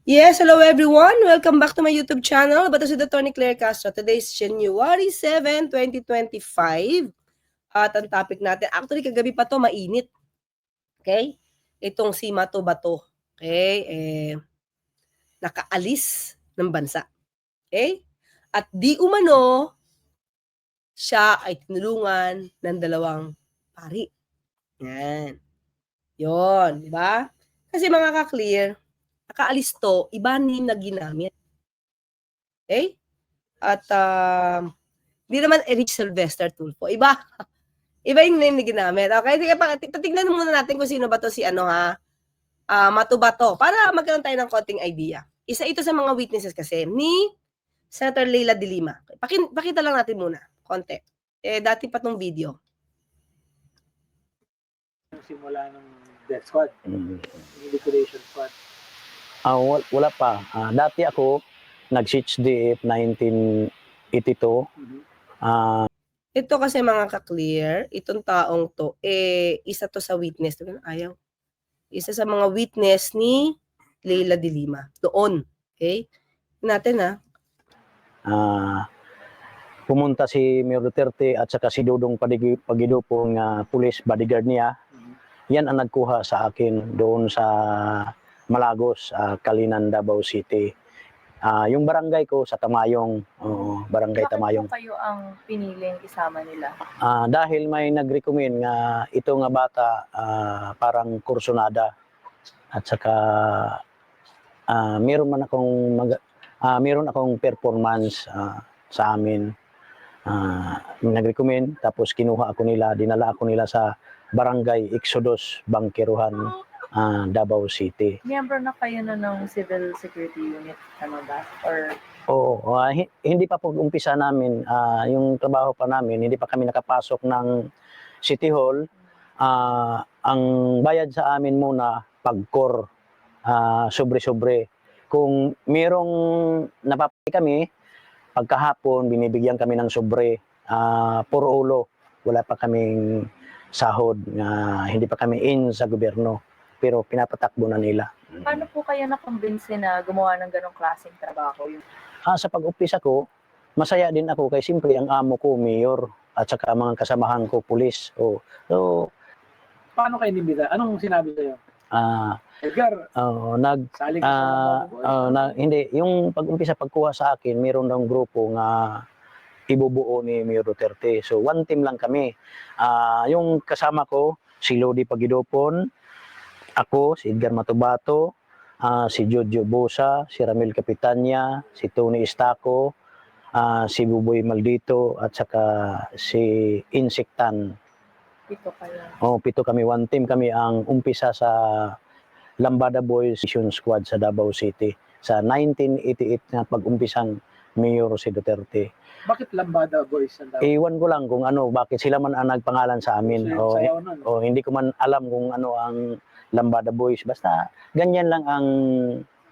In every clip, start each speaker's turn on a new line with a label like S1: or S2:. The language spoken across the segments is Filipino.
S1: Yes, hello everyone. Welcome back to my YouTube channel. Bato si Attorney Claire Castro. Today is January 7, 2025. At ang topic natin, actually kagabi pa to mainit. Okay? Itong si Mato Bato. Okay? Nakaalis ng bansa. Okay? At di umano, siya ay tinulungan ng dalawang pari. Yan. Yon, di ba? Kasi mga ka-clear, nakaalis to, iba ni na ginamit. Okay? At hindi naman Eric Sylvester Tulfo. Iba. Iba yung name na ginamit. Okay? Tignan muna natin kung sino ba to si Mato Bato. Para magkaroon tayo ng konting idea. Isa ito sa mga witnesses kasi ni Senator Leila de Lima. Pakita lang natin muna. Konti. Dati pa tong video.
S2: Simula ng death squad, liquidation squad.
S3: Wala pa. Dati ako, nag-CHDF 1982.
S1: Ito kasi mga ka-clear, itong taong to, isa to sa witness. Ayaw. Isa sa mga witness ni Leila de Lima. Doon. Okay? Natin
S3: Pumunta si Mayor Duterte at saka si Dudong Pagidupong police bodyguard niya. Yan ang nagkuha sa akin doon sa Malagos, Kalinan, Davao City. Yung barangay ko sa Tamayong, barangay Tamayong.
S4: Bakit po kayo ang piniling isama nila?
S3: Dahil may nag-recommend nga ito nga bata parang kursunada at saka meron akong performance sa amin. Nag-recommend tapos kinuha ako nila, dinala ako nila sa Barangay Exodus, Bangkiruhan, Davao City.
S4: Miyembro na kayo na ng Civil Security Unit, ano ba? Or
S3: Oo, hindi pa po umpisa namin, yung trabaho pa namin, hindi pa kami nakapasok ng City Hall. Ang bayad sa amin muna, pagkor, sobre-sobre. Kung merong napapay kami, pagkahapon, binibigyan kami ng sobre, puro ulo. Wala pa kaming sahod, hindi pa kami in sa gobyerno. Pero pinapatakbo na nila.
S4: paano po kayo nakumbinsi na gumawa ng ganong klaseng trabaho?
S3: Sa pag-umpisa ko, masaya din ako kay siyempre ang amo ko, mayor, at saka mga kasamahan ko, pulis. So,
S2: Paano kayo nimita? Anong sinabi sa'yo? Edgar, saling
S3: hindi, yung pag-umpisa pagkuha sa akin, mayroon daw grupo nga ibubuo ni Mayor Duterte. So one team lang kami. Yung kasama ko, si Lodi Pagidopon, ako, si Edgar Matubato, si Jojo Bosa, si Ramil Capitania, si Tony Estaco, si Buboy Maldito, at saka si Insectan.
S4: Ito kayo.
S3: Pito kami, one team kami ang umpisa sa Lambada Boys Mission Squad sa Davao City sa 1988 na pag-umpisang Mayor si Duterte.
S2: Bakit Lambada Boys ang tawag?
S3: Iwan ko lang kung bakit sila man ang nagpangalan sa amin. Hindi ko man alam kung ano ang Lambada Boys. Basta ganyan lang ang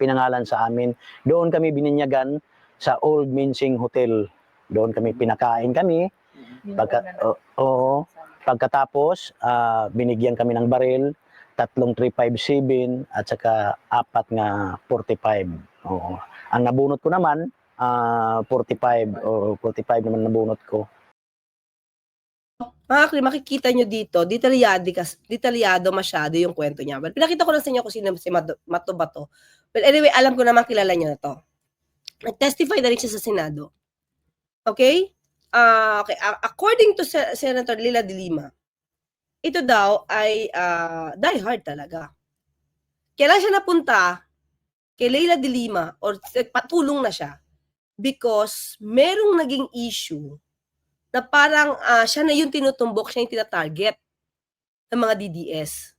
S3: pinangalan sa amin. Doon kami bininyagan sa Old Mincing Hotel. Doon kami pinakain kami. Pagkatapos, binigyan kami ng baril, 3 357 at saka 4 nga 45. Ang nabunot ko naman, 45 naman nabunot ko.
S1: Makikita nyo dito, detalyado masyado yung kwento niya. Well, pinakita ko na sa inyo kung sino si Mato Bato. Well, anyway, alam ko naman kilala nyo na to. Nag-testify na rin siya sa Senado. Okay? Okay. According to Senator Leila de Lima, ito daw ay die hard talaga. Kailan siya napunta kay Leila de Lima or patulong na siya because merong naging issue na parang siya na yung tinutumbok, siya yung tinatarget ng mga DDS.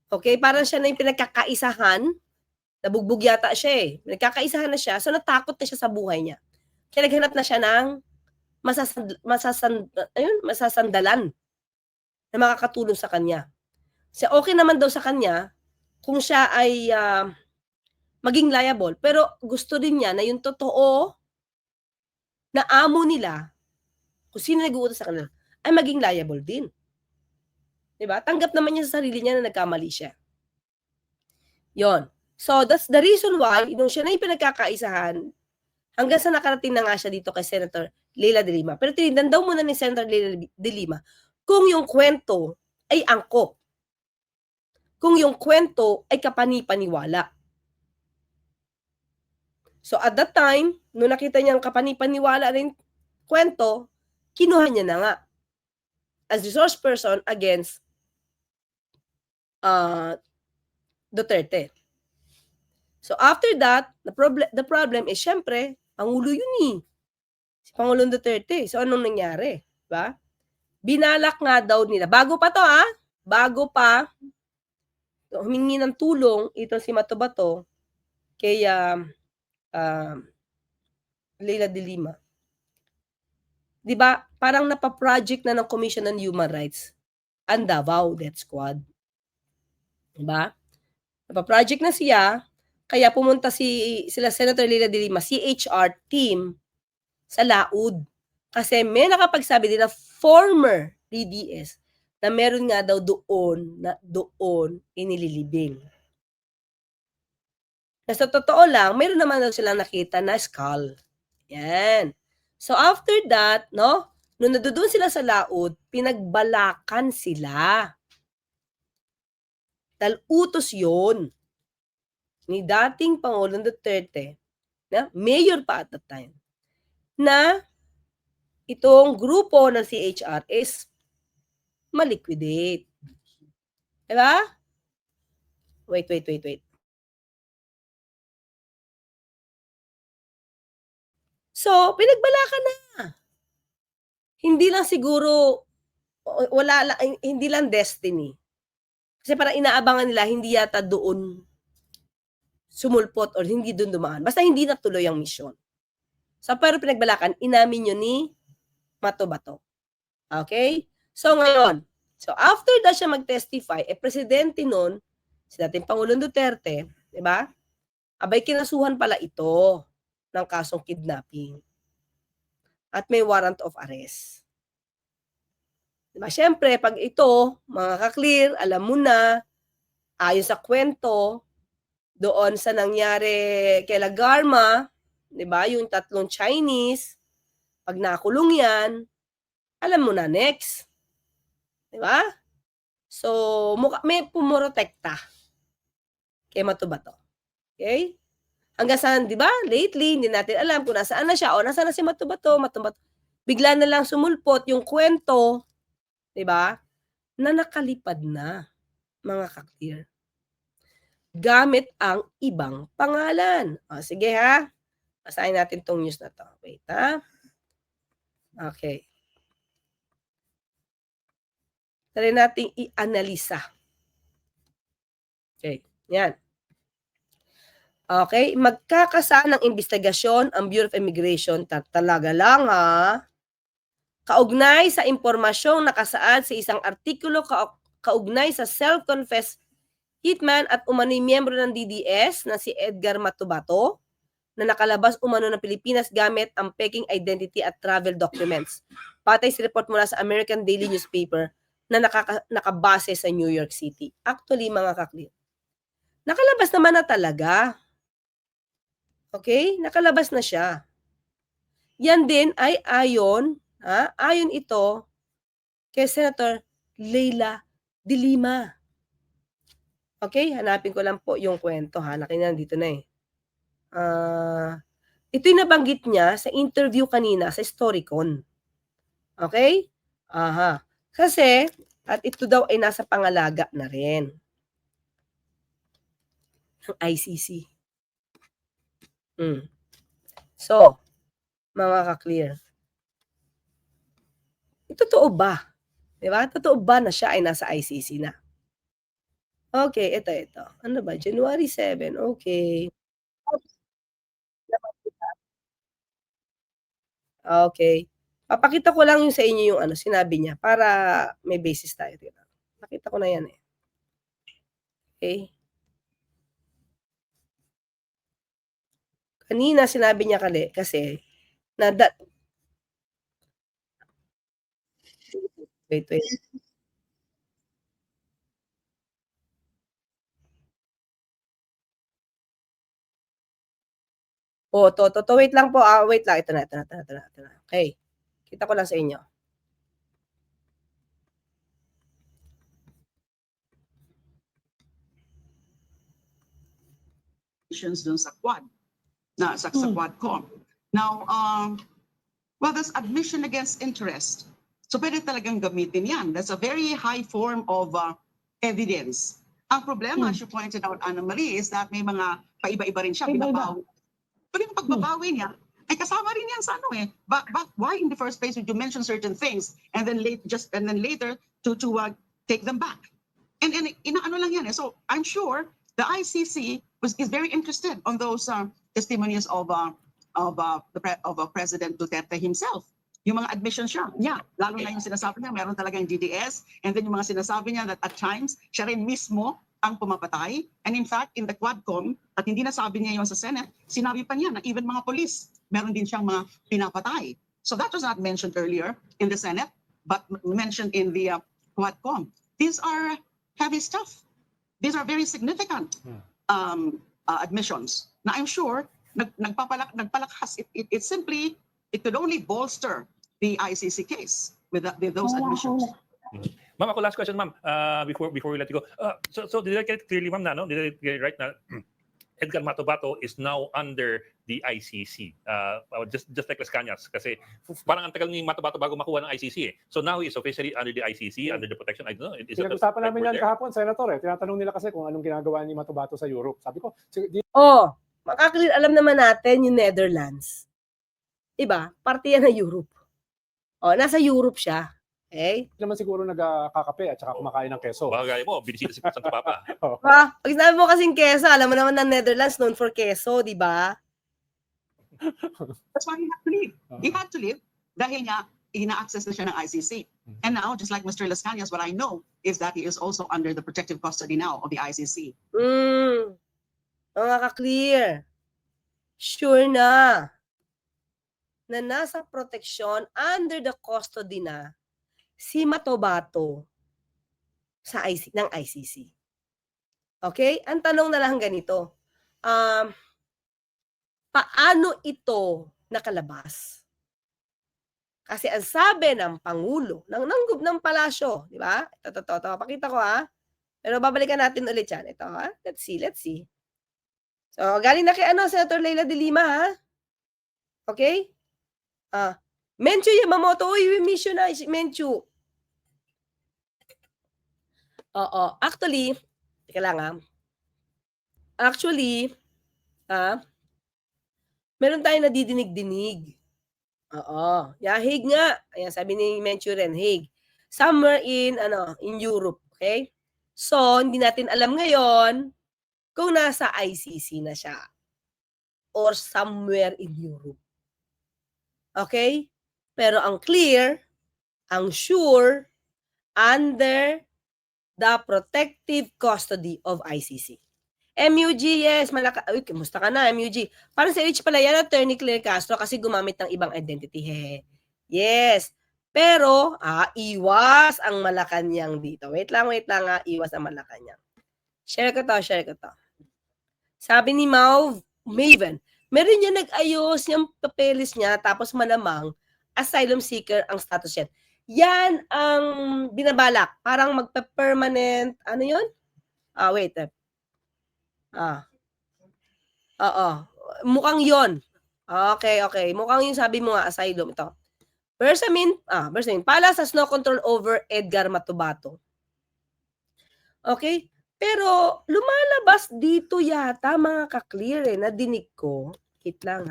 S1: Okay? Parang siya na yung pinagkakaisahan, nabugbog yata siya Nagkakaisahan na siya, so natakot na siya sa buhay niya. Kaya naghanap na siya ng masasandalan na makakatulong sa kanya. So, okay naman daw sa kanya kung siya ay maging liable. Pero gusto din niya na yung totoo na amo nila, kung sino nag-uutos sa kanila, ay maging liable din. Diba? Tanggap naman niya sa sarili niya na nagkamali siya. Yon. So, that's the reason why, nung siya na yung pinagkakaisahan, hanggang sa nakarating na nga siya dito kay Senator Leila de Lima. Pero tinignan daw muna ni Senator Leila de Lima kung yung kwento ay angkop. Kung yung kwento ay kapani-paniwala. So, at that time, nung nakita niyang kapani-paniwala rin kwento, kinuha niya na nga as resource person against Duterte. So after that, the problem is syempre, Pangulo yun eh. Si Pangulong Duterte. So anong nangyari? Diba? Binalak nga daw nila. Bago pa to bago pa humingi ng tulong ito si Matobato kay Leila de Lima. 'Di ba? Parang napa-project na ng Commission on Human Rights ang Davao Death Squad. 'Di ba? Napa-project na siya, kaya pumunta sila Senator Leila de Lima, CHR team sa Laud. Kasi may nakapagsabi din na former DDS na meron nga daw doon inililibing. Na sa totoo lang, meron naman daw silang nakita na skull. Yan. So after that, no, nung nandoon sila sa Laud, pinagbalakan sila. Dahil utos yun ni dating Pangulong Duterte, na mayor pa at that time, na itong grupo ng CHR is maliquidate. Diba? Wait. So, pinagbalakan na. Hindi lang siguro, hindi lang destiny. Kasi parang inaabangan nila, hindi yata doon sumulpot or hindi doon dumaan. Basta hindi natuloy ang misyon. So, pero pinagbalakan, inamin yun ni Matobato. Okay? So, ngayon, after that siya mag-testify, presidente nun, si dating Pangulong Duterte, di ba? Abay, kinasuhan pala ito ng kasong kidnapping. At may warrant of arrest. Di ba? Siyempre, pag ito, mga ka-clear, alam mo na, ayon sa kwento, doon sa nangyari kay Lagarma, di ba? Yung 3 Chinese, pag nakulong yan, alam mo na next. Di ba? So, may pumorotekta kay Matobato. Okay? Hanggang saan, di ba? Lately, hindi natin alam kung nasaan na siya o nasaan na si Matobato. Bigla na lang sumulpot yung kwento, di ba? Na nakalipad na, mga ka-clear. Gamit ang ibang pangalan. O, sige ha. Basahin natin tong news na to. Wait ha. Okay. Try natin i-analisa. Okay. Yan. Okay. Magkakasaan ng investigasyon ang Bureau of Immigration. Talaga lang ha. Kaugnay sa impormasyong nakasaad sa isang artikulo kaugnay sa self-confessed hitman at umano'y miyembro ng DDS na si Edgar Matobato na nakalabas umano ng Pilipinas gamit ang peking identity at travel documents. Patay sa report mula sa American Daily Newspaper na nakabase sa New York City. Actually, mga kakli, nakalabas naman na talaga. Okay? Nakalabas na siya. Yan din ay ayon ito kay Senator Leila de Lima. Okay? Hanapin ko lang po yung kwento ha. Dito na eh. Ito'y nabanggit niya sa interview kanina sa Storycon. Okay? Aha. Kasi, at ito daw ay nasa pangalaga na rin ng ICC. So, mga ka-clear, totoo ba? Diba? Totoo ba na siya ay nasa ICC na? Okay, ito. Ano ba? January 7. Okay. Okay. Papakita ko lang yung sa inyo yung sinabi niya para may basis tayo. Diba? Nakita ko na yan eh. Okay. Kanina sinabi niya kasi na wait. O, to. Wait lang po. Wait lang. Ito na. Okay. Kita ko lang sa inyo.
S5: Dun sa Quad, sa Quadcom. Now, well, that's admission against interest. So pwede talagang gamitin yan. That's a very high form of evidence. Ang problema, as you pointed out, Anna Marie, is that may mga paiba-iba rin siya, binabawi. Pero yung pagbabawi niya, ay kasama rin yan sa ano eh. But why in the first place would you mention certain things and then later to take them back? And inaano lang yan eh. So I'm sure the ICC is very interested on those testimonies of President Duterte himself. Yung mga admissions niya, lalo na yung sinasabi niya, meron talagang DDS, and then yung mga sinasabi niya that at times, siya rin mismo ang pumapatay. And in fact, in the Quadcom, at hindi nasabi niya yung sa Senate, sinabi pa niya na even mga police, meron din siyang mga pinapatay. So that was not mentioned earlier in the Senate, but mentioned in the Quadcom. These are heavy stuff. These are very significant admissions. Now, I'm sure, nagpalakas. It could only bolster the ICC case with those admissions.
S6: Ma'am, ako last question, ma'am, before we let you go. So did I get it clearly, ma'am, na, no? Did I get it right na Edgar Matobato is now under the ICC? Just like Las Cañas, kasi parang ang tagal ni Matobato bago makuha ng ICC eh. So now he's officially under the ICC, under the protection. I don't know.
S2: Pinag-usapan namin yan kahapon, Senator eh. Tinatanong nila kasi kung anong ginagawa ni Matobato sa Europe. Sabi ko,
S1: Makaklear, alam naman natin yung Netherlands. Diba? Parte yan ng Europe. Nasa Europe siya. Okay?
S2: Hindi naman siguro nagkakape at saka kumakain ng keso.
S6: Bagay mo, binisita si Santo Papa.
S1: Pag sinabi mo kasing keso, alam mo naman ng Netherlands known for keso, di ba?
S5: That's why he had to leave. He had to leave dahil nga ina-access na siya ng ICC. And now, just like Mr. Las Cañas, what I know is that he is also under the protective custody now of the ICC.
S1: Makaka-clear. Sure na nasa protection under the custody na si Matobato ng ICC. Okay? Ang tanong na lang ganito, paano ito nakalabas? Kasi ang sabi ng Pangulo, ng palasyo, di ba? Ito, pakita ko Pero babalikan natin ulit yan. Ito let's see. So, galing na kay Senator Leila de Lima Okay? Menchu Yamamoto, we miss you na, Menchu. Actually, teka lang Actually, meron tayong nadidinig-dinig. Hague nga. Ayan, sabi ni Menchu rin, Hague. Somewhere in Europe, okay? So, hindi natin alam ngayon kung nasa ICC na siya or somewhere in Europe. Okay? Pero ang clear, ang sure, under the protective custody of ICC. MUG, yes. Uy, kamusta ka na, MUG? Parang si Rich pala yan, Attorney Claire Castro, kasi gumamit ng ibang identity. Yes. Pero, iwas ang Malacanang dito. Wait lang, iwas ang Malacanang. Share ko to. Sabi ni Maven, meron niya nag-ayos yung papeles niya, tapos malamang asylum seeker ang status yan. Yan ang binabalak. Parang magpa-permanent, ano yun? Wait. Mukhang yon. Okay. Mukhang yung sabi mo asylum. Ito. Bersamin, pala sa snow control over Edgar Matobato. Okay? Pero lumalabas dito yata mga ka-clear nadinig ko. Wait lang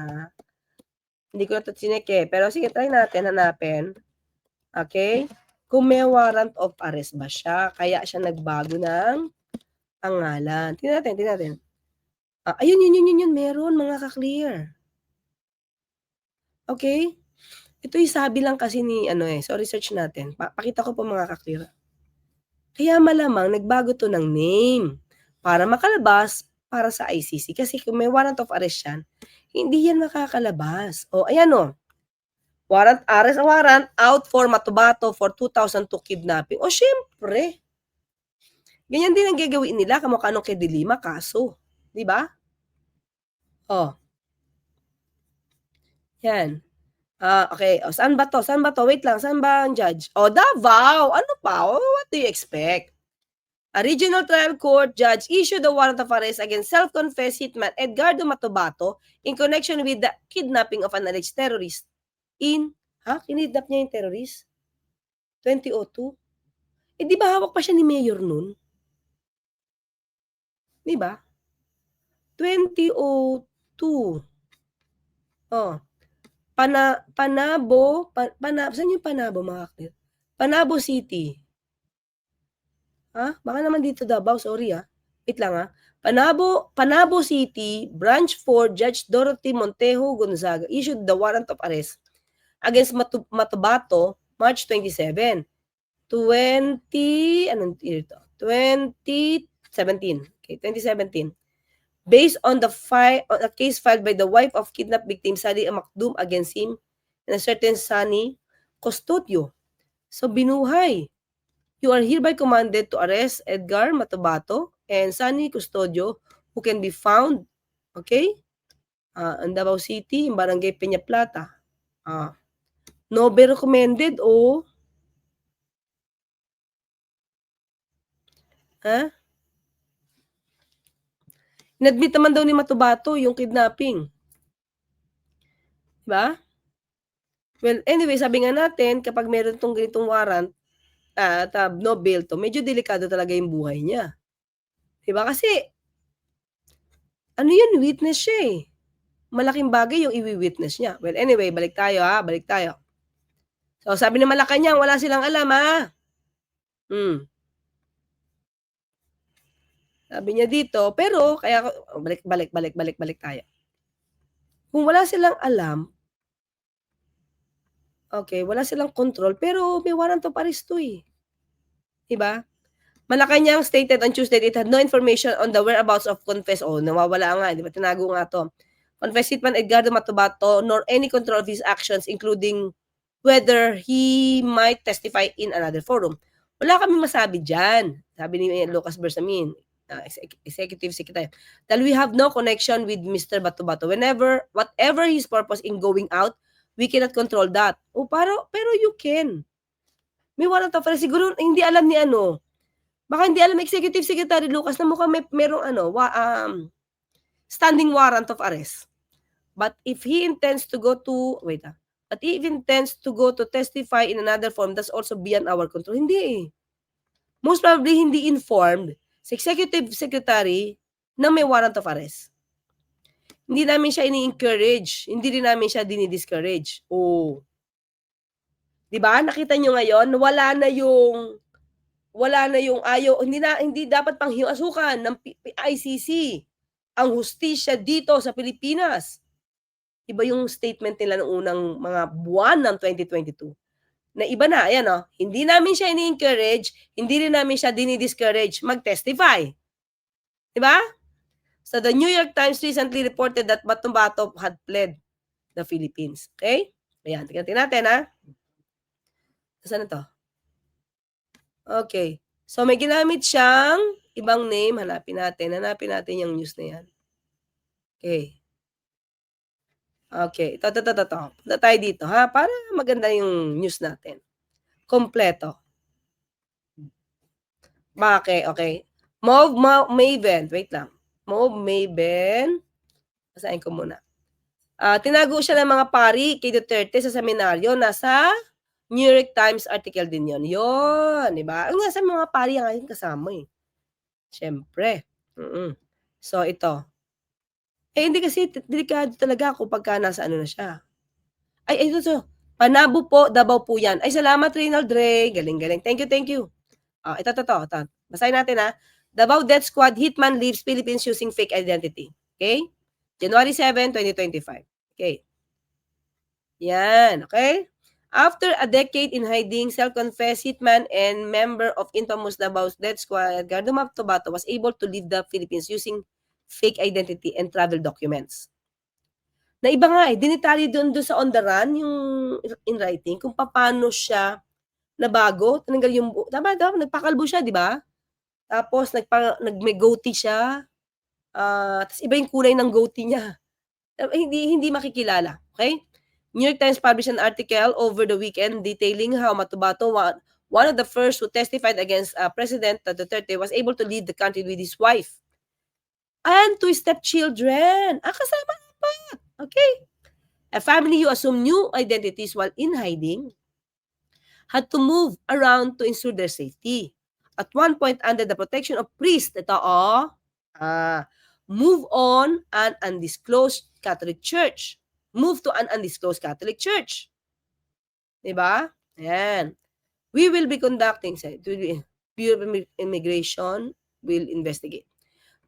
S1: Hindi ko na ito sineke. Pero sige, try natin hanapin. Okay? Kung may warrant of arrest ba siya, kaya siya nagbago ng pangalan. Tingnan natin. Ayun, meron mga ka-clear. Okay? Ito yung sabi lang kasi ni, so research natin. Pakita ko po mga ka-clear. Kaya malamang nagbago to ng name para makalabas para sa ICC. Kasi kung may warrant of arrest yan, hindi yan makakalabas. Ayan warrant out for Matobato for 2002 kidnapping. Syempre. Ganyan din ang gagawin nila kamukha nung kay De Lima kaso. Di ba? Yan. Okay. O, saan ba to? Saan ba to? Wait lang. Saan ba ang judge? O, Davao. Ano pa? O, what do you expect? A regional trial court judge issued a warrant of arrest against self-confessed hitman Edgardo Matobato in connection with the kidnapping of an alleged terrorist kinidnap niya yung terrorist? 2002? Di ba hawak pa siya ni Mayor nun? Di ba? 2002. Oh. Panabo, saan yung Panabo, mga kaklit? Panabo City. Baka naman dito Davao, sorry Wait lang Panabo City, Branch 4, Judge Dorothy Montejo Gonzaga issued the warrant of arrest against Matobato, March 27, 2017. Okay, 2017. Based on the case filed by the wife of kidnapped victim Sally Amakdum against him and a certain Sunny Custodio. So, binuhay. You are hereby commanded to arrest Edgar Matobato and Sunny Custodio who can be found, okay, in Davao City, in Barangay Peña Plata. No be recommended Inadmit naman daw ni Matobato yung kidnapping. Diba? Well, anyway, sabi nga natin, kapag meron tong ganitong warrant, at no bail to, medyo delikado talaga yung buhay niya. Diba? Kasi, ano yun, witness siya Malaking bagay yung i-witness niya. Well, anyway, balik tayo. So, sabi ng Malacanang, wala silang alam Sabi niya dito, pero, kaya, balik tayo. Kung wala silang alam, okay, wala silang control, pero may warrant of arrest Diba? Malacanang stated on Tuesday it had no information on the whereabouts of confessed. Nawawala nga, di ba? Tinago nga to. Confessed hitman Edgardo Matobato, nor any control of his actions, including whether he might testify in another forum. Wala kami masabi dyan, sabi ni Lucas Bersamin, Executive Secretary, that we have no connection with Mr. Matobato. Whatever his purpose in going out, we cannot control that. Pero you can. May warrant of arrest. Siguro hindi alam ni baka hindi alam Executive Secretary Lucas na mukhang merong standing warrant of arrest. But if he intends to go to, but if he intends to go to testify in another form, that's also beyond our control. Hindi Most probably, hindi informed si Executive Secretary na may warrant of arrest. Hindi namin siya ini-encourage. Hindi rin namin siya dinidiscourage. Diba? Nakita nyo ngayon, wala na yung ayaw, hindi dapat pang hiwasukan ng ICC ang hustisya dito sa Pilipinas. Iba yung statement nila noong unang mga buwan ng 2022. Na iba na, ayan hindi namin siya ini-encourage, hindi rin namin siya dinidiscourage mag-testify. Diba? So the New York Times recently reported that Matobato had fled the Philippines. Okay? Ayan, tingnan natin Saan na to? Okay. So may ginamit siyang ibang name. Hanapin natin yung news na yan. Okay. Okay. Ito. Punta tayo dito, para maganda yung news natin. Kompleto. Okay. Maven. Wait lang. Maven. Basahin ko muna. Tinago siya ng mga pari kay Duterte sa seminaryo. Nasa New York Times article din yun. Yun, di ba? Ang nasa mga pari ang kasama Siyempre. So, ito. Hindi kasi delikado talaga ako pagka nasa na siya. Ito. Panabo po, Davao po yan. Salamat, Reynald Ray. Galing. Thank you. Ito. Basahin natin Davao Death Squad hitman leaves Philippines using fake identity. Okay? January 7, 2025. Okay. Yan. Okay? After a decade in hiding, self-confessed hitman and member of infamous Davao Death Squad, Edgardo Matobato was able to leave the Philippines using fake identity and travel documents. Na iba nga dinitalye doon sa on the run, yung in writing, kung paano siya nabago, tinanggal yung, nagpakalbo siya, di ba? Tapos, may goatee siya, tapos iba yung kulay ng goatee niya. Hindi makikilala, okay? New York Times published an article over the weekend detailing how Matubato, one of the first who testified against President Duterte, was able to leave the country with his wife and 2 stepchildren. Kasama pa. Okay. A family who assumed new identities while in hiding had to move around to ensure their safety. At one point, under the protection of priests, move on an undisclosed Catholic Church. Move to an undisclosed Catholic Church. Diba? Ayan. We will be conducting, Bureau of Immigration will investigate.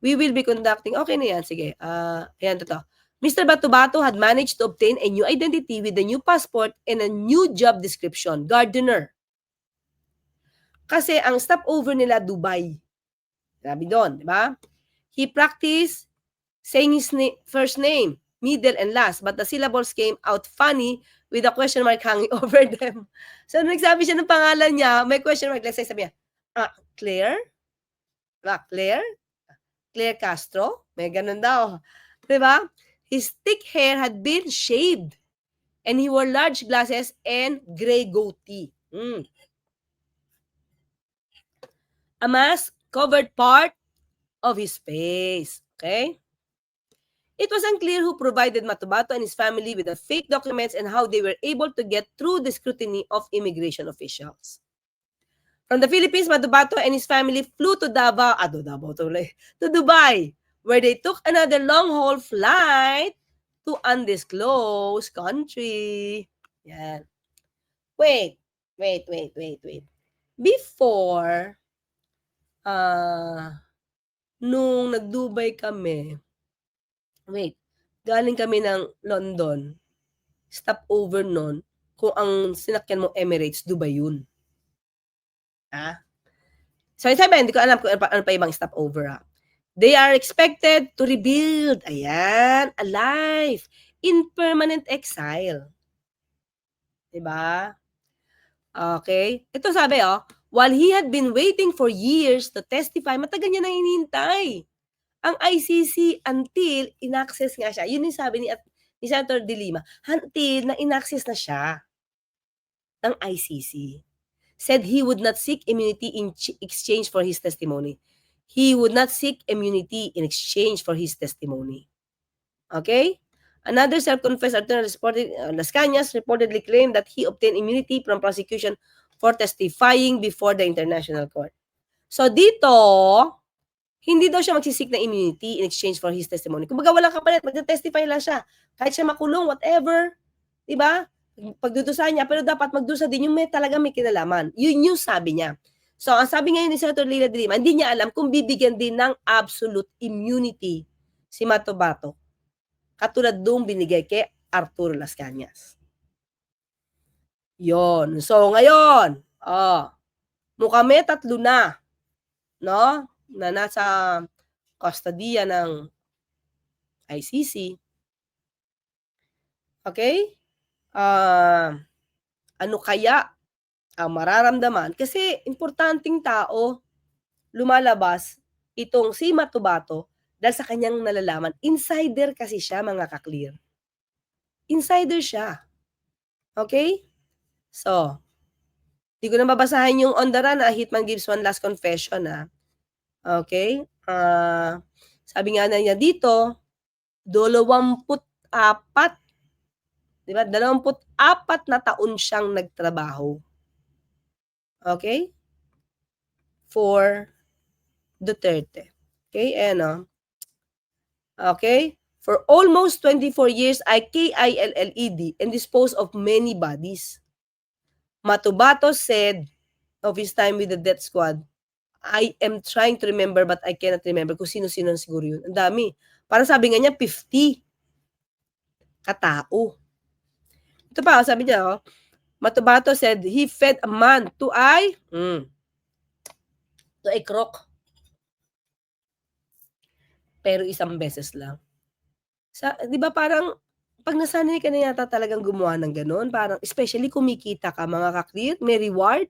S1: We will be conducting, okay na yan, sige. Ayan, totoo. Mr. Batubato had managed to obtain a new identity with a new passport and a new job description, gardener. Kasi ang stopover nila, Dubai. Sabi doon, di ba? He practiced saying his first name, middle, and last, but the syllables came out funny with a question mark hanging over them. So, nagsabi siya ng pangalan niya, may question mark. Let's say, sabi niya, Claire? Claire? Claire Castro? May ganun daw. Di ba? His thick hair had been shaved, and he wore large glasses and gray goatee. A mask covered part of his face. Okay? It was unclear who provided Matubato and his family with the fake documents and how they were able to get through the scrutiny of immigration officials. From the Philippines, Matubato and his family flew to to Dubai, where they took another long-haul flight to undisclosed country. Yan. Wait. Before, nung nag-Dubai kami, galing kami ng London, stopover nun, kung ang sinakyan mo Emirates, Dubai yun. So, sabi, hindi ko alam kung ano pa ibang stopover. They are expected to rebuild, a life in permanent exile. Diba? Okay? Ito sabi, while he had been waiting for years to testify, matagal niya nang hinihintay ang ICC until inaccess nga siya. Yun yung sabi ni Senator De Lima, until na inaccess na siya ng ICC. Said he would not seek immunity in exchange for his testimony. He would not seek immunity in exchange for his testimony. Okay? Another self-confessed attorney Las Cañas reportedly claimed that he obtained immunity from prosecution for testifying before the International Court. So dito, hindi daw siya magsisik na immunity in exchange for his testimony. Kumbaga walang kapalit, mag-testify lang siya. Kahit siya makulong, whatever. Diba? Pagdudusa niya, pero dapat magdusa din yung talagang may kinalaman. Yun yung sabi niya. So, ang sabi ngayon ni Senator Leila De Lima, hindi niya alam kung bibigyan din ng absolute immunity si Matubato. Katulad doong binigay kay Arturo Las Cañas. Yon. So, ngayon, mukhang 3 na, no? Na nasa kustodiya ng ICC. Okay? Ano kaya ang mararamdaman? Kasi importanteng tao lumalabas itong si Matubato dahil sa kanyang nalalaman. Insider kasi siya, mga ka-clear. Insider siya. Okay? So, di ko na babasahin yung on the run, Hitman gives one last confession, Okay? Sabi nga na niya dito, 24, diba? 24 na taon siyang nagtrabaho. Okay? For Duterte. Okay? Okay? For almost 24 years, I killed and disposed of many bodies. Matubato said of his time with the death squad, I am trying to remember but I cannot remember kung sino-sino siguro yun. Ang dami. Parang sabi nga niya, 50 katao. Ito pa, sabi niya, Matubato said he fed a man to a crook. Pero isang beses lang. Di ba parang, pag nasanay ka na yata talagang gumawa ng ganun, parang, especially kumikita ka, mga ka-clear, may reward.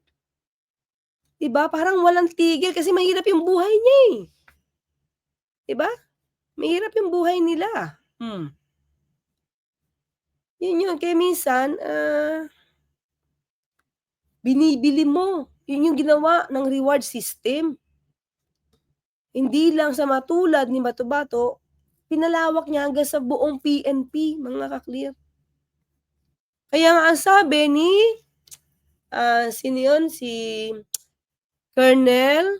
S1: Di ba? Parang walang tigil kasi mahirap yung buhay niya eh. Di ba? Mahirap yung buhay nila. Yun yun. Kaya minsan, binibili mo. Yun yung ginawa ng reward system. Hindi lang sa matulad ni Bato-Bato, pinalawak niya hanggang sa buong PNP, mga ka-clear. Kaya nga ang sabi ni, sino yun? Si Colonel,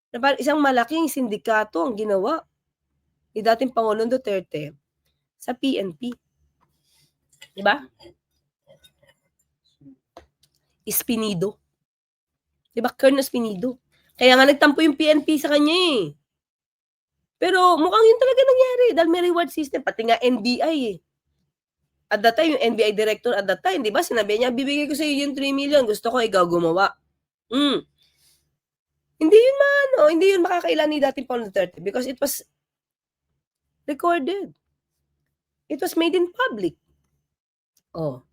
S1: na parang isang malaking sindikato ang ginawa ni dating Pangulong Duterte sa PNP. Diba? Espinido. Diba? Colonel Espinido. Kaya nga nagtampo yung PNP sa kanya eh. Pero mukhang yun talaga nangyari dahil may reward system. Pati nga NBI eh. At that time, yung NBI director at that time, di ba, sinabi niya, bibigay ko sa iyo yung 3 million. Gusto ko ikaw gumawa. Hindi yun makakailan ni dating Pangulong Duterte because it was recorded. It was made in public. Oh.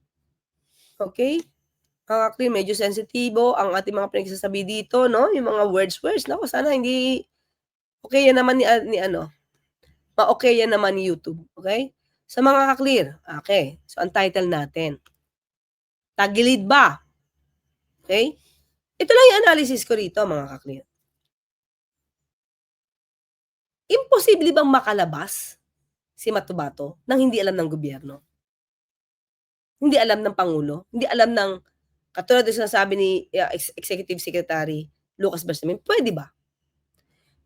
S1: Okay? Actually, medyo sensitibo ang ating mga pinagsasabi dito, no? Yung mga words. Naku, sana hindi okay yan naman ni ano. Ma-okay yan naman ni YouTube. Okay? Sa mga ka-clear. Okay. So, ang title natin. Tagilid ba? Okay? Ito lang yung analysis ko rito, mga ka-clear. Imposible bang makalabas si Bato-Bato nang hindi alam ng gobyerno? Hindi alam ng Pangulo? Hindi alam ng katulad ng sinasabi ni Executive Secretary Lucas Bersamin? Pwede ba?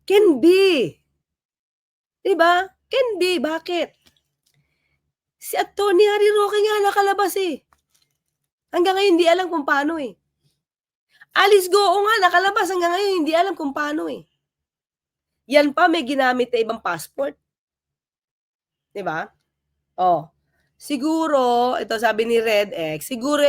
S1: Can be. Diba? Can be. Bakit? Si Atty. Harry Roque nga nakalabas eh. Hanggang ngayon hindi alam kung paano eh. Alice Goo nga nakalabas hanggang ngayon hindi alam kung paano eh. Yan pa may ginamit na ibang passport. Diba? Oh. Siguro, ito sabi ni Red X, siguro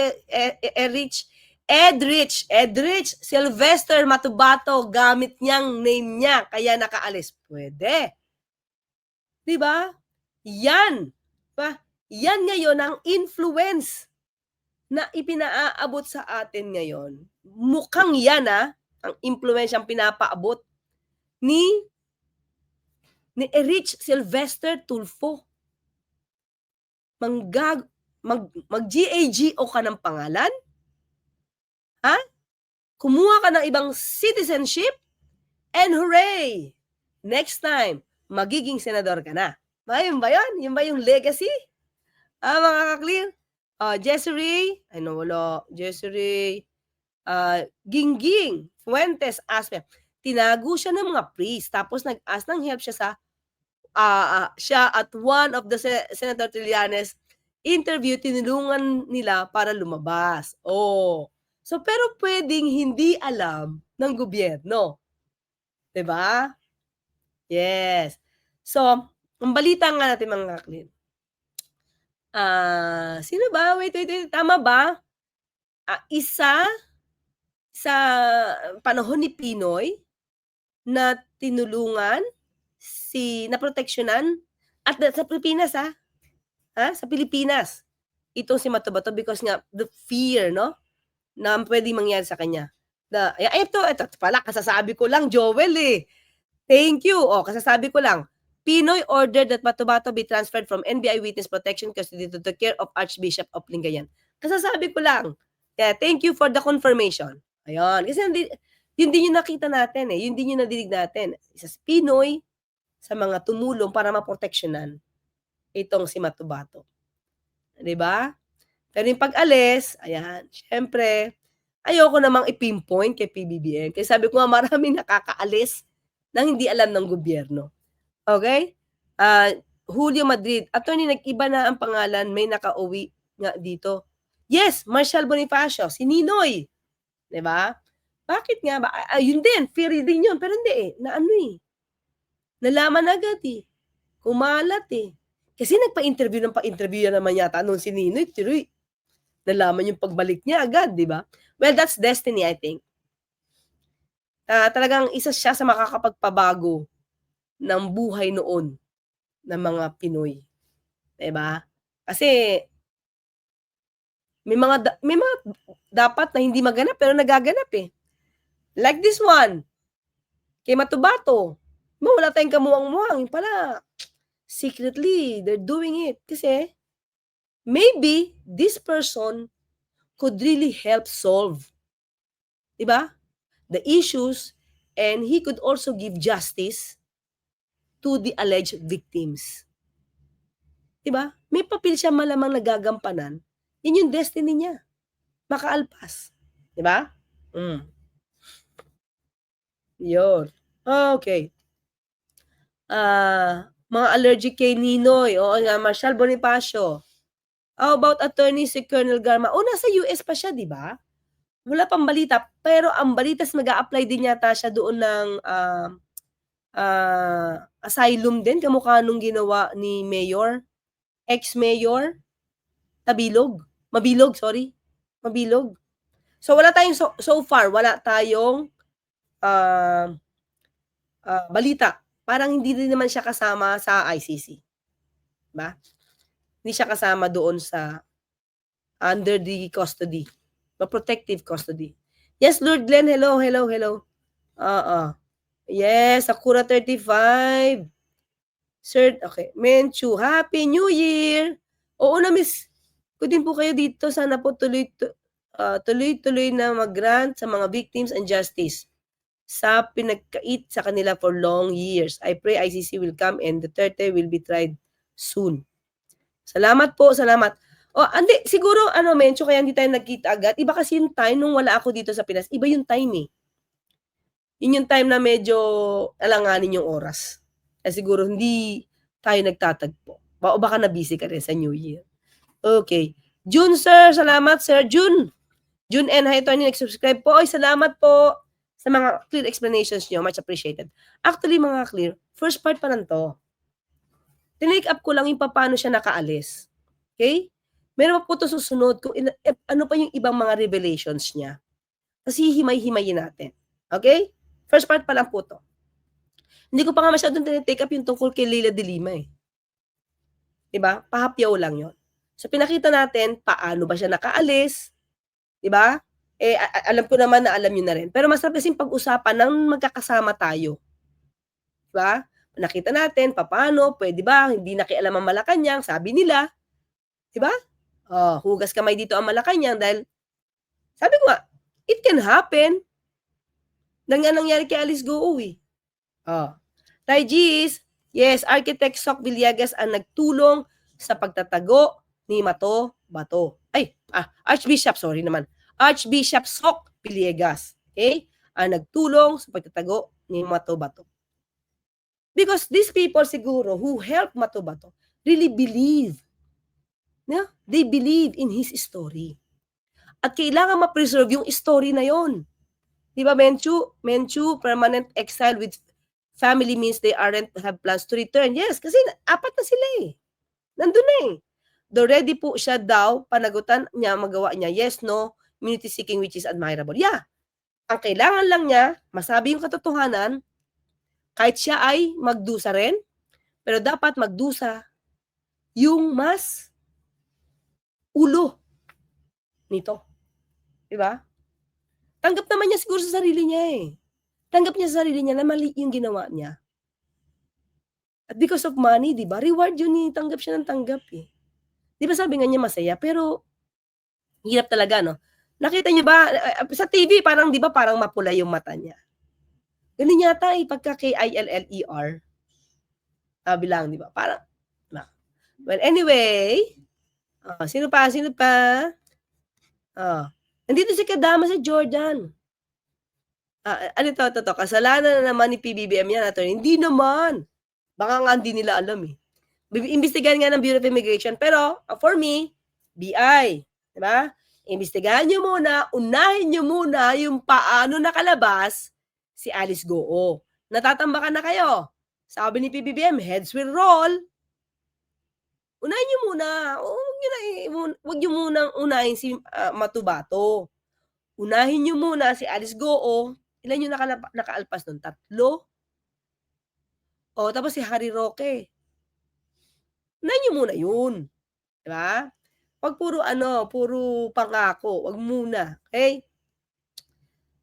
S1: Edrich Sylvester Matubato gamit niyang name niya kaya nakaalis. Pwede. Diba? Yan. Diba? Yan ngayon ang influence na ipinaaabot sa atin ngayon. Mukhang yan ang influence ang pinapaabot ni Erich Sylvester Tulfo. Mag-GAGO ka ng pangalan? Ha? Kumuha ka ng ibang citizenship? And hooray! Next time, magiging senador ka na. Yun ba yun? Yun ba yung legacy? Mga ka-clear? Jessery, Jessery, Gingging, Fuentes, Aspe. Tinago siya ng mga priest, tapos nag-ask ng help siya sa siya at one of the Senator Trillanes interview, tinulungan nila para lumabas. Oh. So, pero pwedeng hindi alam ng gobyerno. Diba? Yes. So, ang balita nga natin mga ka-clear. Sino ba? Wait. Tama ba? Isa sa panahon ni Pinoy na tinulungan na proteksyonan at sa Pilipinas sa Pilipinas itong si Bato-Bato because nga the fear no na pwedeng mangyari sa kanya. Ito pala kasasabi ko lang Joel thank you. Kasasabi ko lang Pinoy ordered that Bato-Bato be transferred from NBI Witness Protection Custody to the care of Archbishop of Lingayen. Kasasabi ko lang. Thank you for the confirmation. Ayun. Kasi yun din yung nakita natin yun din yung nadinig natin. Isa si Pinoy sa mga tumulong para maproteksyonan itong si Bato-Bato. Diba? Pero yung pag-alis, ayan, syempre, ayoko namang i-pinpoint kay PBBM. Kasi sabi ko nga maraming nakakaalis nang hindi alam ng gobyerno. Okay? Julio Madrid, attorney, nag-iba na ang pangalan, may nakauwi nga dito. Yes, Marshall Bonifacio, si Ninoy. Diba? Bakit nga ba? Yun din, free din yun. Pero hindi Nalaman agad Kumalat Kasi nagpa-interview yan naman yata noon si Ninoy. Tiroy. Nalaman yung pagbalik niya agad, di ba? Well, that's destiny, I think. Talagang isa siya sa makakapagpabago ng buhay noon ng mga Pinoy. Di ba? Kasi may mga dapat na hindi maganap pero nagaganap Like this one. Kay Bato-Bato. Wala tayong kamuwang-muwang. Yung pala, secretly, they're doing it. Kasi, maybe this person could really help solve, diba, the issues, and he could also give justice to the alleged victims. Diba? May papel siya malamang nagagampanan. Yun yung destiny niya. Makaalpas. Diba? Yun. Okay. Mga allergic kay Ninoy. Oo nga, Marshall Bonifacio. How about attorney si Colonel Garma? Nasa US pa siya, di ba? Wala pang balita. Pero ang balita is mag-a-apply din yata siya doon ng asylum din. Kamukha nung ginawa ni Mayor. Ex-Mayor. Mabilog, sorry. Mabilog. So, wala tayong, so far, wala tayong balita. Parang hindi rin naman siya kasama sa ICC. Diba? Hindi siya kasama doon sa under the custody. The protective custody. Yes, Lord Glenn, hello. Yes, Sakura 35. Sir, okay. Menchu, Happy New Year. Oo na, miss. Kudin po kayo dito. Sana po tuloy-tuloy na mag-grant sa mga victims and justice sa pinagkait sa kanila for long years. I pray ICC will come and Duterte will be tried soon. Salamat po, salamat. Andi, siguro, Mencho, kaya hindi tayo nagkita agad. Iba kasi yung time nung wala ako dito sa Pinas. Iba yung time eh. Yun yung time na medyo alanganin yung oras. Siguro hindi tayo nagtatagpo. O baka na-busy ka rin sa New Year. Okay. June, sir. Salamat, sir. June N. Hi, Tony. Nag-subscribe po. Ay, salamat po sa mga clear explanations nyo. Much appreciated. Actually, mga clear, first part pa lang to. Tinake up ko lang yung paano siya nakaalis. Okay? Meron pa po ito susunod kung ano pa yung ibang mga revelations niya. Kasi himay-himayin natin. Okay? First part pa lang po to. Hindi ko pa nga masyadong tinake up yung tungkol kay Leila de Lima eh. Diba? Pahapyaw lang yon. So, pinakita natin paano ba siya nakaalis. Diba? Alam ko naman na alam nyo na rin. Pero masarap kasing pag-usapan ng magkakasama tayo. Diba? Nakita natin, paano, pwede ba, hindi nakialam ang Malacanang, sabi nila. Diba? Hugas kamay dito ang Malacanang dahil, sabi ko nga, it can happen. Nangyari kay Alice Goo eh. Tay G's, yes, Architect Soc Villegas ang nagtulong sa pagtatago ni Mato Bato. Archbishop Soc Villegas. Okay? Ang nagtulong sa pagtatago ni Mato Bato. Because these people siguro who helped Mato Bato really believe. Yeah? They believe in his story. At kailangan ma-preserve yung story na yon. Di ba, Menchu, permanent exile with family means they aren't have plans to return. Yes, kasi 4 na sila eh. Nandun na eh. Though ready po siya daw, panagutan niya, magawa niya, yes, no, immunity seeking which is admirable. Yeah. Ang kailangan lang niya, masabi yung katotohanan, kahit siya ay magdusa rin, pero dapat magdusa yung mas ulo nito. Diba? Tanggap naman niya siguro sa sarili niya eh. Tanggap niya sa sarili niya na mali yung ginawa niya. At because of money, diba? Reward yun eh. Tanggap siya ng tanggap eh. Diba sabi nga niya masaya, pero hirap talaga, no? Nakita niyo ba, sa TV, parang, diba, parang mapula yung mata niya. Ganun yata eh, pagka K-I-L-L-E-R. Bilang, diba? Parang, well, anyway, sino pa? Nandito si Kadama sa Jordan. Ano to? Kasalanan na naman ni PBBM yan, attorney. Hindi naman. Baka nga hindi nila alam eh. Imbestigahan nga ng Bureau of Immigration. Pero, for me, BI. Diba? Imbestigahan nyo muna, unahin nyo muna yung paano nakalabas si Alice Goo. Natatambakan na kayo. Sabi ni PBBM, heads will roll. Unahin nyo muna. Huwag nyo munang unahin si Mato Bato. Unahin nyo muna si Alice Goo. Ilan yung nakaalpas nun? 3? Tapos si Harry Roque. Unahin nyo muna yun. Diba? Huwag puro pangako. Huwag muna. Okay?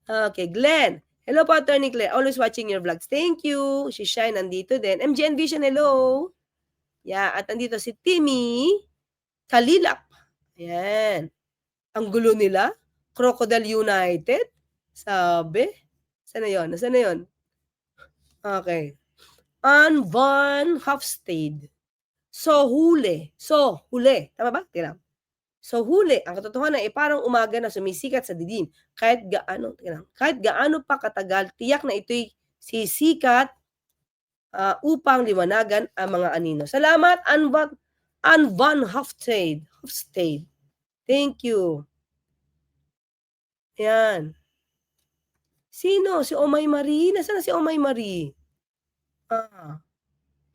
S1: Okay, Glenn. Hello po, Attorney Claire. Always watching your vlogs. Thank you. Si Shine nandito din. MGN Vision, hello. Yeah, at nandito si Timmy. Kalilap. Ayan. Ang gulo nila. Crocodile United. Sabi. Saan na yun? Saan na yun? Okay. Anne Van Hofstede. So, huli. Tama ba? Tira. So, huli. Ang katotohanan ay parang umaga na sumisikat sa dilim. Kahit gaano pa katagal, tiyak na ito'y sisikat upang liwanagan ang mga anino. Salamat, Anne Van Hofstede. Thank you. Yan. Sino? Si Omay Marie? Nasaan na si Omay Marie?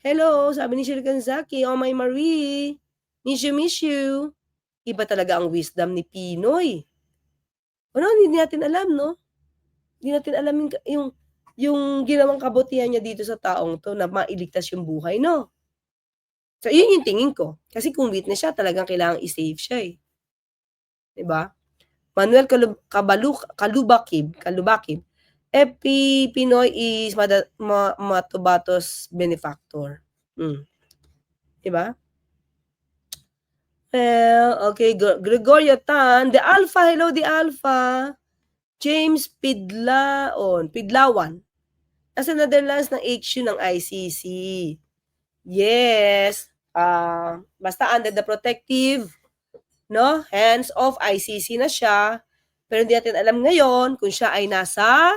S1: Hello, sabi ni Shirley Kanzaki, Omay Marie. Miss you. Iba talaga ang wisdom ni Pinoy. Ano, hindi natin alam, no? Hindi natin alam yung ginawang kabutihan niya dito sa taong to na mailigtas yung buhay, no? So, yun yung tingin ko. Kasi kung witness siya, talagang kailangang i-save siya, eh. Diba? Manuel Kalubakib, Pinoy is Matubatos benefactor. Diba? Well, okay, Gregorio Tan, The Alpha, hello, The Alpha. James Pidlawan. Nasa Netherlands ng HQ ng ICC. Yes. Basta under the protective, no, hands of ICC na siya. Pero hindi natin alam ngayon kung siya ay nasa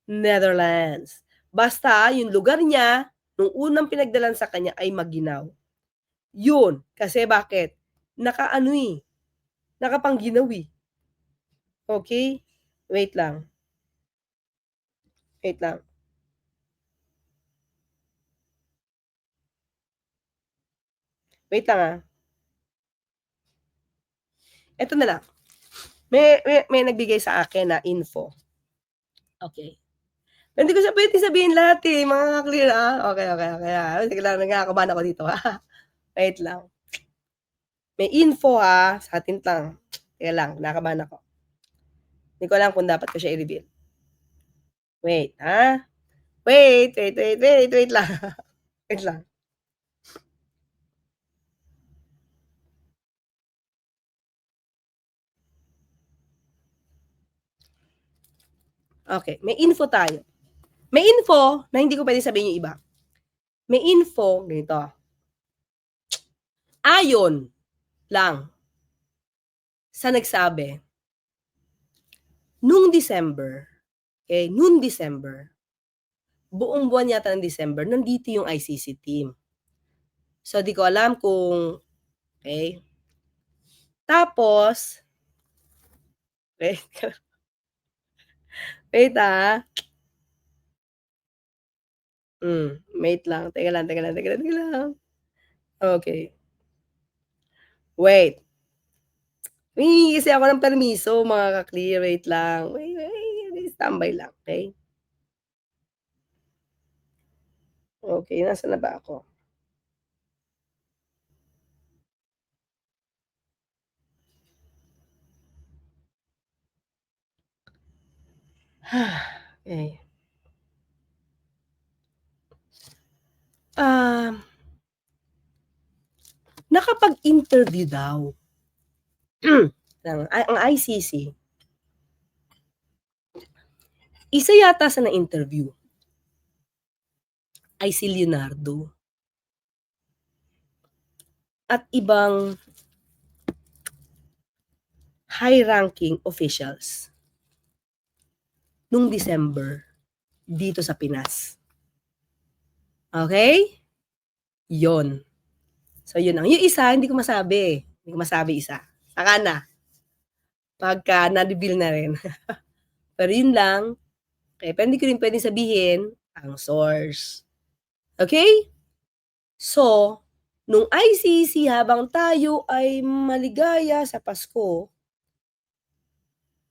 S1: Netherlands. Basta yung lugar niya, nung unang pinagdalan sa kanya ay Maginaw. Yun. Kasi bakit? Nakapangginaw eh. Okay? Wait lang. Ito na lang. May nagbigay sa akin na info. Okay. Pero hindi ko siya pwede sabihin lahat eh, mga clear Okay. Sige lang, nagkakabahan ako dito ha. Wait lang. May info sa atin lang. Teka lang, nakabahan ako. Hindi ko alam kung dapat ko siya i-reveal. Wait lang. Wait lang. Wait lang. Okay, may info tayo. May info na hindi ko pwede sabihin yung iba. May info, ganito. Ayon lang sa nagsabi, noong December, buong buwan yata ng December, nandito yung ICC team. So, di ko alam kung, okay. Tapos, wait wait lang. Teka lang. Okay. Wait. Humingi kasi ako ng permiso, mga ka-clear. Wait lang. Wait. Standby lang, okay? Okay, nasa na ba ako? Okay. Nakapag-interview daw ang ICC. Isa yata sa na-interview ay si Leonardo at ibang high-ranking officials nung December dito sa Pinas. Okay? Yon. So, yun lang. Yung isa, hindi ko masabi. Isa. Saka na. Pagka na-reveal na rin. Pero yun lang. Okay? Pero hindi ko rin pwedeng sabihin ang source. Okay? So, nung ICC, habang tayo ay maligaya sa Pasko,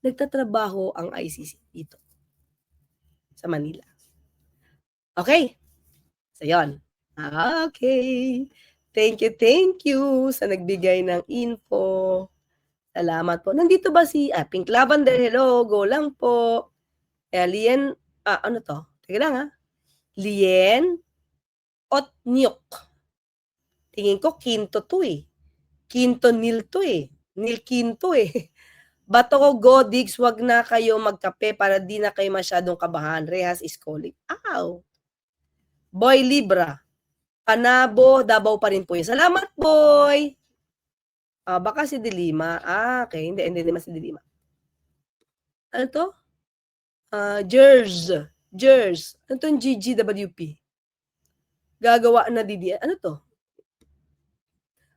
S1: nagtatrabaho ang ICC dito sa Manila. Okay? So, yun. Okay. Thank you sa nagbigay ng info. Salamat po. Nandito ba si Pink Lavender? Hello, go lang po. Lien, ano to? Teka lang Lien Otnyuk. Tingin ko kinto to eh. Quinto Nil to eh. Nil Quinto eh. Bato ko, go digs, wag na kayo magkape para di na kayo masyadong kabahan. Rehas is calling. Ow! Boy Libra. Panabo, Davao pa rin po yun. Salamat, boy! Baka si Dilima. Okay. Hindi naman si Dilima. Ano to? Jers. Ano to yung GGWP? Gagawa na Didi. Ano to?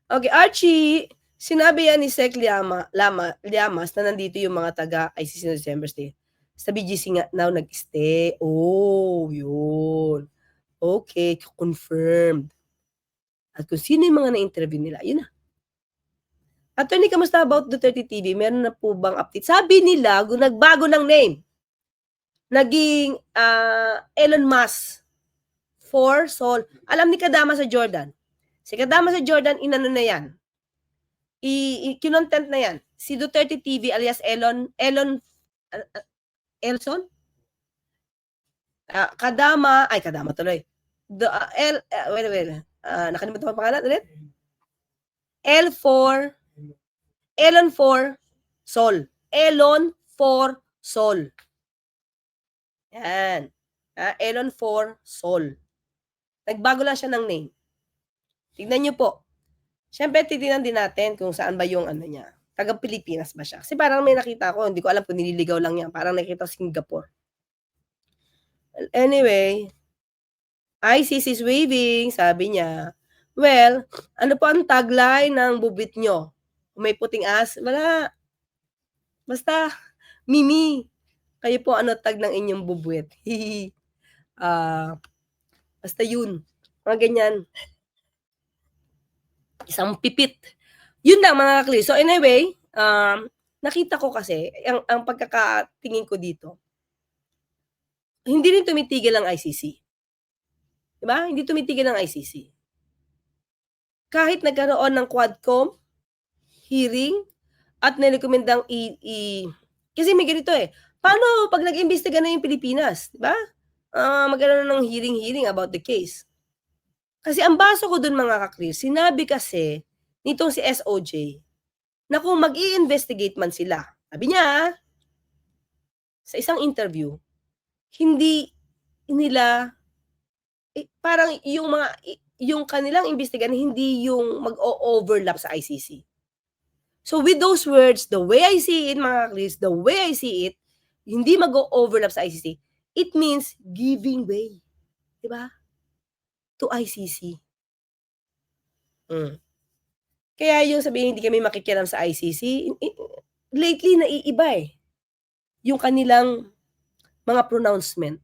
S1: Okay, Archie. Sinabi yan ni Sec Llamas na nandito yung mga taga ICC na December stay. Sa BGC nga now nag-stay. Oh, yun. Okay, confirmed. At kung sino yung mga na-interview nila, yun na. Attorney, kamusta about Duterte TV? Meron na po bang update? Sabi nila, nagbago ng name. Naging Elon Musk for Sol. Alam ni Kadama sa Jordan. Si Kadama sa Jordan, inano na yan. Kinontent na yan. Si Duterte TV alias Elson? Kadama tuloy. Nakalimutan pa pangalan ulit? Elon for Sol. Elon for Sol. Yan. Elon for Sol. Nagbago lang siya ng name. Tignan niyo po. Siyempre, titignan din natin kung saan ba yung ano niya. Taga Pilipinas ba siya? Kasi parang may nakita ko, hindi ko alam kung nililigaw lang yan. Parang nakita ko Singapore. Well, anyway, ICC is waving, sabi niya. Well, ano po ang tagline ng bubit nyo? Kung may puting as, wala. Basta, Mimi. Kayo po ano tag ng inyong bubwet. Basta yun. Mga ganyan. Isang pipit. Yun lang mga kakli. So anyway, nakita ko kasi, ang pagkakatingin ko dito, hindi rin tumitigil ang ICC. Diba? Hindi tumitigil ang ICC. Kahit nagkaroon ng Quadcom hearing at nirekomendang kasi may ganito eh. Paano pag nag-imbestiga na yung Pilipinas? Diba? Magkaroon ng hearing about the case. Kasi ang baso ko dun mga kaklir, sinabi kasi nitong si SOJ na kung mag-i-investigate man sila, sabi niya, sa isang interview, hindi nila, parang yung kanilang investigan, hindi yung mag-o-overlap sa ICC. So with those words, the way I see it, mga kaklir, the way I see it, hindi mag-o-overlap sa ICC, it means giving way. Diba? To ICC. Kaya yung sabihin hindi kami makikialam sa ICC, lately naiiba eh. Yung kanilang mga pronouncement.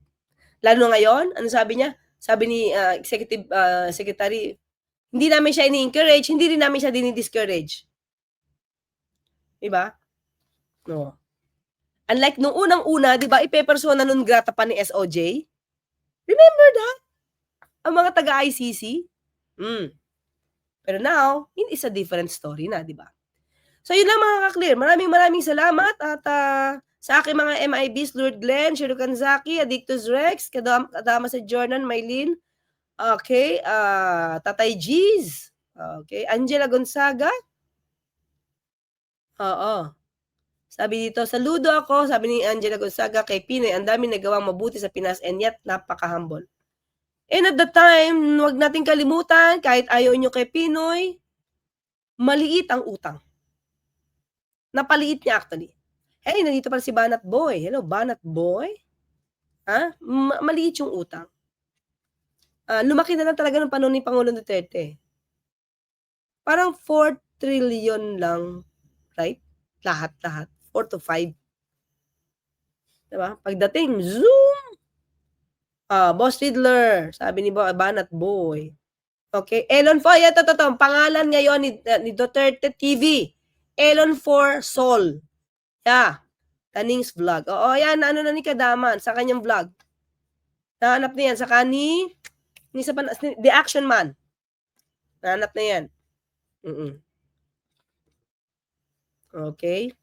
S1: Lalo ngayon, ano sabi niya? Sabi ni Executive Secretary, hindi namin siya ini-encourage, hindi rin namin siya dini-discourage. Diba? No. Unlike nung unang-una, diba, ipe-persona non grata pa ni SOJ? Remember that? Ang mga taga-ICC. Pero now, it's a different story na, di ba? So, yun lang mga kaklir. Maraming salamat at sa aking mga MIBs, Lord Glenn, Shiro Kanzaki, Addictus Rex, Kadama sa Jordan, Maylin, okay, Tatay G's, okay, Angela Gonzaga, oo. Sabi dito, saludo ako, sabi ni Angela Gonzaga, kay Pinoy, ang dami nagawang mabuti sa Pinas and yet napaka-humble. And at the time, huwag natin kalimutan, kahit ayaw nyo kay Pinoy, maliit ang utang. Napaliit niya actually. Hey, nandito pala si Banat Boy. Hello, Banat Boy. Maliit yung utang. Lumaki na lang talaga ng panahon ni Pangulong Duterte. Parang 4 trillion lang, right? Lahat. 4 to 5. Diba? Pagdating, zoom! Boss Riddler, sabi ni Banat Boy. Okay, Elon for, ito, pangalan ngayon ni Duterte TV. Elon for Sol. Yeah, Taning's vlog. Oo, yan, ano na ni Kadaman, sa kanyang vlog. Nahanap na yan, saka ni The Action Man. Nahanap na yan. Okay.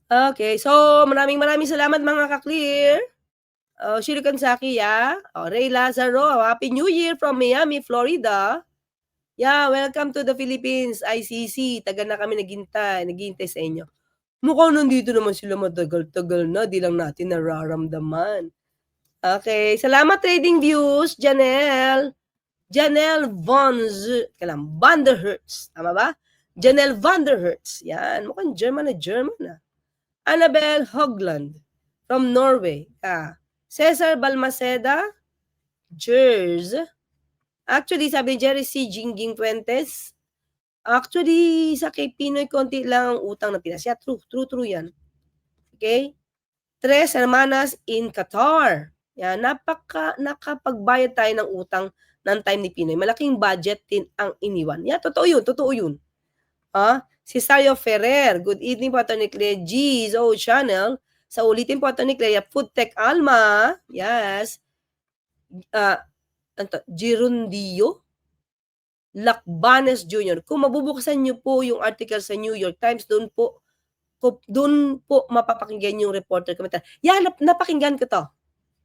S1: Okay, so maraming salamat mga ka-clear. Shiro Kansaki, Ray Lazaro, Happy New Year from Miami, Florida. Yeah, welcome to the Philippines, ICC. Tagal na kami naghihintay sa inyo. Mukhang nandito naman sila matagal-tagal na, di lang natin nararamdaman. Okay, salamat Trading Views, Janelle Vanderhertz. Tama ba? Janelle Vanderhertz. Yan, mukhang German na. Annabelle Hogland from Norway. Cesar Balmaceda, Jers. Actually, sabi ni Jerry C. Jingging Puentes, actually, sa kay Pinoy, konti lang ang utang na Pinas. Yeah, true yan. Okay? Tres Hermanas in Qatar. Yan, nakapagbayad tayo ng utang ng time ni Pinoy. Malaking budget din ang iniwan. Yeah, totoo yun. Si Sario Ferrer, good evening po, Atty. Claire G. Zoe Channel. Sa ulitin po, Atty. Claire, Food Tech Alma. Yes. Girundio Lacbanes Jr. Kung mabubuksan niyo po yung article sa New York Times, doon po mapapakinggan yung reporter komentar. Yeah, napakinggan ko to.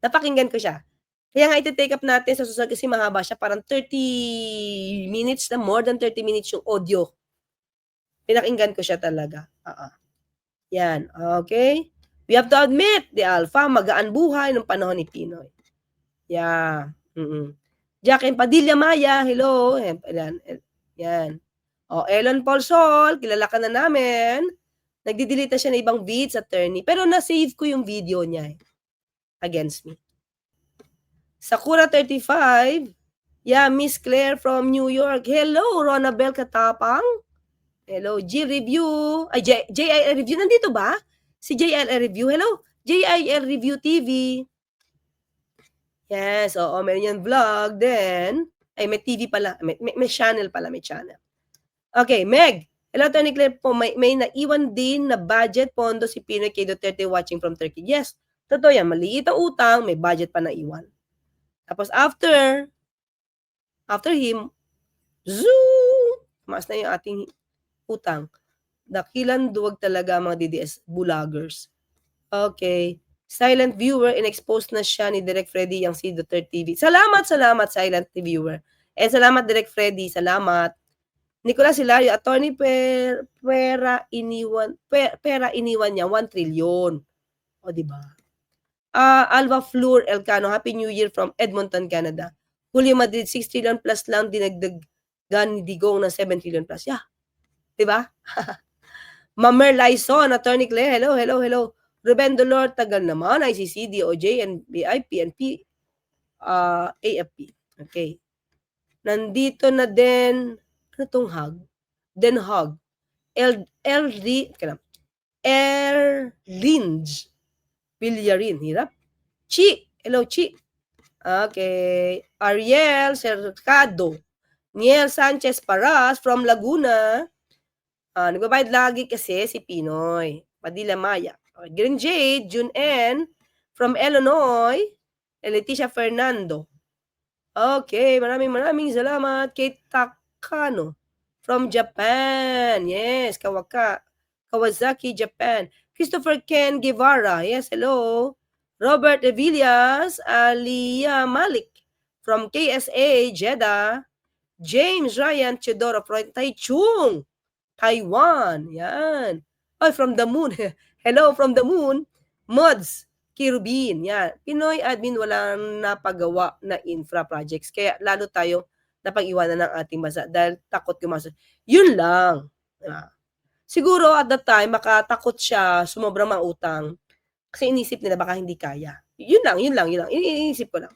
S1: Napakinggan ko siya. Kaya nga iti-take up natin sa susunod kasi mahaba siya. Parang 30 minutes na, more than 30 minutes yung audio. Pinakinggan ko siya talaga. Yan. Okay? We have to admit, the Alpha, magaan buhay ng panahon ni Pinoy. Yeah. Jacqueline Padilla Maya, hello. Yan. Elon Paul Sol, kilala ka na namin. Nagdi-delete siya ng ibang vids, attorney. Pero na-save ko yung video niya against me. Sakura 35, yeah, Miss Claire from New York. Hello, Ronabel Katapang. Hello, G Review. Ay, JIL Review, nandito ba? Si JIL Review, hello. JIL Review TV. Yes, meron yan vlog. Then, may TV pala. May channel pala, may channel. Okay, Meg. Hello, Tony Claire po. May naiwan din na budget pondo si Pinoy kay Duterte watching from Turkey. Yes, totoo yan. Maliit ang utang, may budget pa naiwan. Tapos after him, tumaas na yung ating utang. Dakilan duwag talaga mga DDS vloggers. Okay. Silent viewer, in-expose na siya ni Direk Freddy yung si Duterte TV. Salamat, silent viewer. And salamat, Direk Freddy. Salamat. Nicolas Hilario, Attorney pera iniwan niya 1 trillion. O, diba? Alva Fleur Elcano, Happy New Year from Edmonton, Canada. Julio Madrid, 6 trillion plus lang, dinagdagan ni Digong na 7 trillion plus. Yeah. Diba? Mamer Lyson, Attorney Claire, hello. Ruben Dolor, tagal naman, ICC, DOJ, NBI, PNP, AFP. Okay. Nandito na din, ano tong hug? Den hug. Erlinge Villarin, hirap. Chi, hello Chi. Okay. Ariel Cercado. Niel Sanchez Paras from Laguna. Nagbabayad lagi kasi si Pinoy. Padilla Maya. Green Jade, June N. From Illinois. Leticia Fernando. Okay, maraming salamat. Kate Takano. From Japan. Yes, Kawasaki, Japan. Christopher Ken Guevara. Yes, hello. Robert Evillas, Aliyah Malik. From KSA, Jeddah. James Ryan Chedoro from Taichung, Taiwan. Yan. From the moon. Hello from the moon. Mods Kirubin. Yan. Pinoy admin walang napagawa na infra projects. Kaya lalo tayo napag-iwanan ng ating bansa dahil takot kumasok. Yun lang. Siguro at that time, makatakot siya, sumobrang mga utang. Kasi inisip nila baka hindi kaya. Yun lang. Inisip ko lang.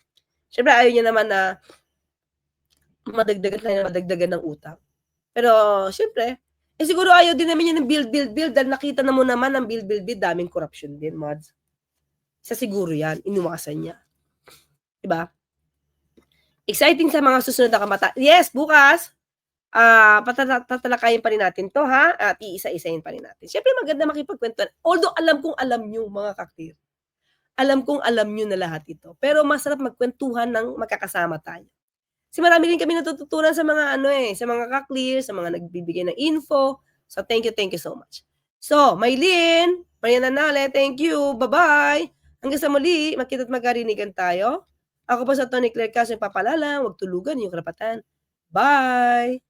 S1: Siyempre ayaw niya naman na madagdagan ng utang. Pero, siyempre, siguro ayaw din namin yan ng build, dahil nakita na mo naman ng build, daming corruption din, mods. Isa siguro yan, inuwasan niya. Diba? Exciting sa mga susunod na kamata. Yes, bukas, tatalakayin pa rin natin to, ha? At iisa-isayin pa rin natin. Siyempre, maganda makipagkwentuhan. Although, alam kong alam nyo, mga kaktir. Alam kong alam nyo na lahat ito. Pero masarap magkwentuhan ng magkakasama tayo. Kasi marami rin kami natututunan sa mga sa mga ka-clear, sa mga nagbibigay ng info. So, thank you so much. So, Maylin, Mariana Nale, thank you. Bye-bye. Hanggang sa muli, makita't magkarinigan tayo. Ako po sa Tony Claire Castro, papalala, huwag tulugan yung karapatan. Bye!